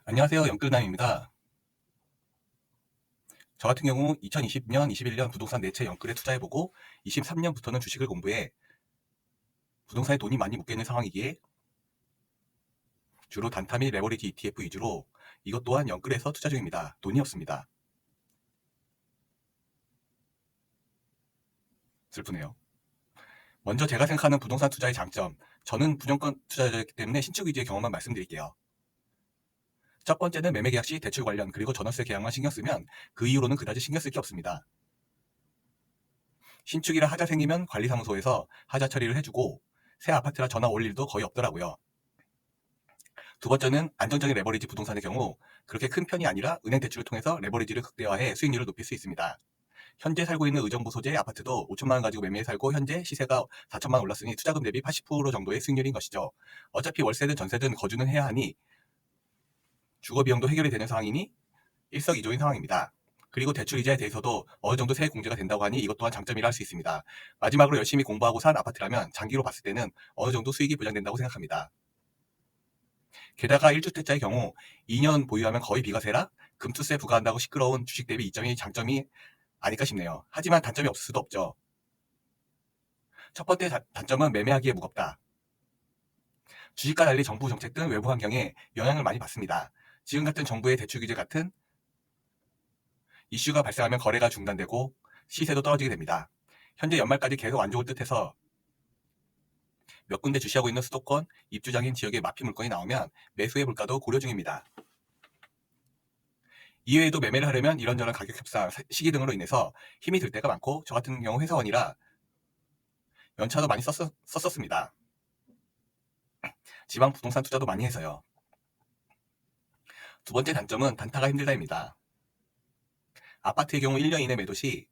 안녕하세요. 영끌남입니다. 저 같은 경우 2020년, 21년 부동산 내채 영끌에 투자해보고 23년부터는 주식을 공부해 부동산에 돈이 많이 묶여있는 상황이기에 주로 단타 및 레버리지 ETF 위주로 이것 또한 영끌에서 투자 중입니다. 돈이 없습니다. 슬프네요. 먼저 제가 생각하는 부동산 투자의 장점, 저는 부정권 투자자이기 때문에 신축 위주의 경험만 말씀드릴게요. 첫 번째는 매매 계약 시 대출 관련 그리고 전월세 계약만 신경 쓰면 그 이후로는 그다지 신경 쓸 게 없습니다. 신축이라 하자 생기면 관리사무소에서 하자 처리를 해주고 새 아파트라 전화 올 일도 거의 없더라고요. 두 번째는 안정적인 레버리지 부동산의 경우 그렇게 큰 편이 아니라 은행 대출을 통해서 레버리지를 극대화해 수익률을 높일 수 있습니다. 현재 살고 있는 의정부 소재의 아파트도 5천만 원 가지고 매매해 살고 현재 시세가 4천만 원 올랐으니 투자금 대비 80% 정도의 수익률인 것이죠. 어차피 월세든 전세든 거주는 해야 하니 주거 비용도 해결이 되는 상황이니 일석이조인 상황입니다. 그리고 대출 이자에 대해서도 어느 정도 세액 공제가 된다고 하니 이것 또한 장점이라 할 수 있습니다. 마지막으로 열심히 공부하고 산 아파트라면 장기로 봤을 때는 어느 정도 수익이 보장된다고 생각합니다. 게다가 1주택자의 경우 2년 보유하면 거의 비과세라 금투세 부과한다고 시끄러운 주식 대비 이점이 장점이 아닐까 싶네요. 하지만 단점이 없을 수도 없죠. 첫 번째 단점은 매매하기에 무겁다. 주식과 달리 정부 정책 등 외부 환경에 영향을 많이 받습니다. 지금 같은 정부의 대출 규제 같은 이슈가 발생하면 거래가 중단되고 시세도 떨어지게 됩니다. 현재 연말까지 계속 안 좋을 듯해서 몇 군데 주시하고 있는 수도권, 입주장인 지역의 마피 물건이 나오면 매수해볼까도 고려 중입니다. 이외에도 매매를 하려면 이런저런 가격 협상, 시기 등으로 인해서 힘이 들 때가 많고 저 같은 경우 회사원이라 연차도 많이 썼었습니다. 지방 부동산 투자도 많이 해서요. 두 번째 단점은 단타가 힘들다입니다. 아파트의 경우 1년 이내 매도 시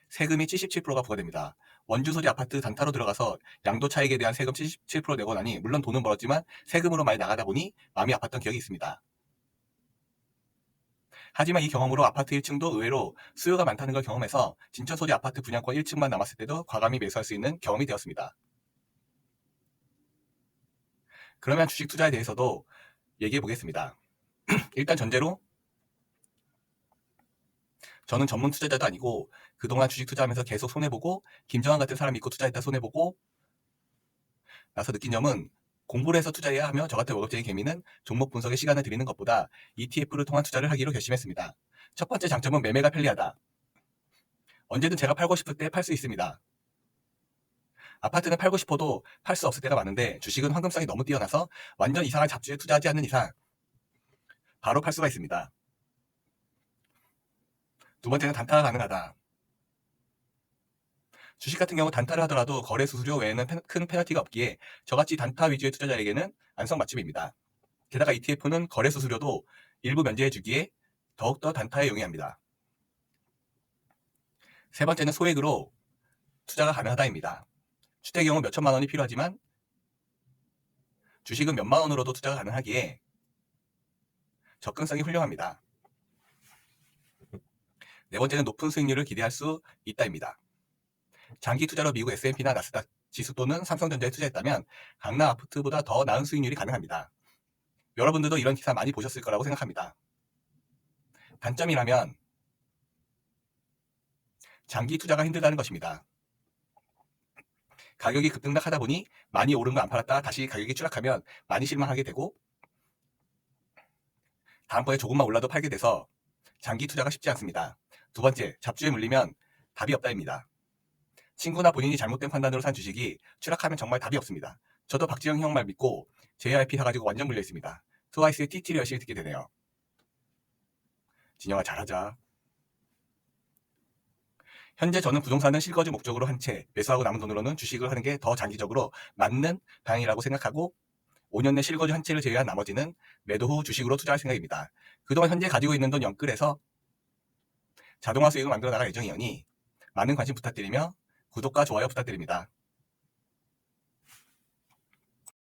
세금이 77%가 부과됩니다. 원주 소재 아파트 단타로 들어가서 양도 차익에 대한 세금 77% 내고 나니 물론 돈은 벌었지만 세금으로 많이 나가다 보니 마음이 아팠던 기억이 있습니다. 하지만 이 경험으로 아파트 1층도 의외로 수요가 많다는 걸 경험해서 진천 소재 아파트 분양권 1층만 남았을 때도 과감히 매수할 수 있는 경험이 되었습니다. 그러면 주식 투자에 대해서도 얘기해 보겠습니다. 일단 전제로 저는 전문 투자자도 아니고 그동안 주식 투자하면서 계속 손해보고 김정한 같은 사람 믿고 투자했다 손해보고 나서 느낀 점은 공부를 해서 투자해야 하며 저 같은 월급쟁이 개미는 종목 분석에 시간을 들이는 것보다 ETF를 통한 투자를 하기로 결심했습니다. 첫 번째 장점은 매매가 편리하다. 언제든 제가 팔고 싶을 때 팔 수 있습니다. 아파트는 팔고 싶어도 팔 수 없을 때가 많은데 주식은 황금성이 너무 뛰어나서 완전 이상한 잡주에 투자하지 않는 이상 바로 팔 수가 있습니다. 두 번째는 단타가 가능하다. 주식 같은 경우 단타를 하더라도 거래 수수료 외에는 큰 페널티가 없기에 저같이 단타 위주의 투자자에게는 안성맞춤입니다. 게다가 ETF는 거래 수수료도 일부 면제해주기에 더욱더 단타에 용이합니다. 세 번째는 소액으로 투자가 가능하다입니다. 주택의 경우 몇 천만 원이 필요하지만 주식은 몇만 원으로도 투자가 가능하기에 접근성이 훌륭합니다. 네 번째는 높은 수익률을 기대할 수 있다입니다. 장기 투자로 미국 S&P나 나스닥 지수 또는 삼성전자에 투자했다면 강남 아파트보다 더 나은 수익률이 가능합니다. 여러분들도 이런 기사 많이 보셨을 거라고 생각합니다. 단점이라면 장기 투자가 힘들다는 것입니다. 가격이 급등락하다 보니 많이 오른 거 안 팔았다 다시 가격이 추락하면 많이 실망하게 되고 다음번에 조금만 올라도 팔게 돼서 장기 투자가 쉽지 않습니다. 두 번째, 잡주에 물리면 답이 없다입니다. 친구나 본인이 잘못된 판단으로 산 주식이 추락하면 정말 답이 없습니다. 저도 박지영 형 말 믿고 JYP 사가지고 완전 물려 있습니다. 트와이스의 띠띠리 열심히 듣게 되네요. 진영아 잘하자. 현재 저는 부동산은 실거주 목적으로 한 채 매수하고 남은 돈으로는 주식을 하는 게 더 장기적으로 맞는 방향이라고 생각하고 5년 내 실거주 한 채를 제외한 나머지는 매도 후 주식으로 투자할 생각입니다. 그동안 현재 가지고 있는 돈 영끌에서 자동화 수익을 만들어 나갈 예정이오니 많은 관심 부탁드리며 구독과 좋아요 부탁드립니다.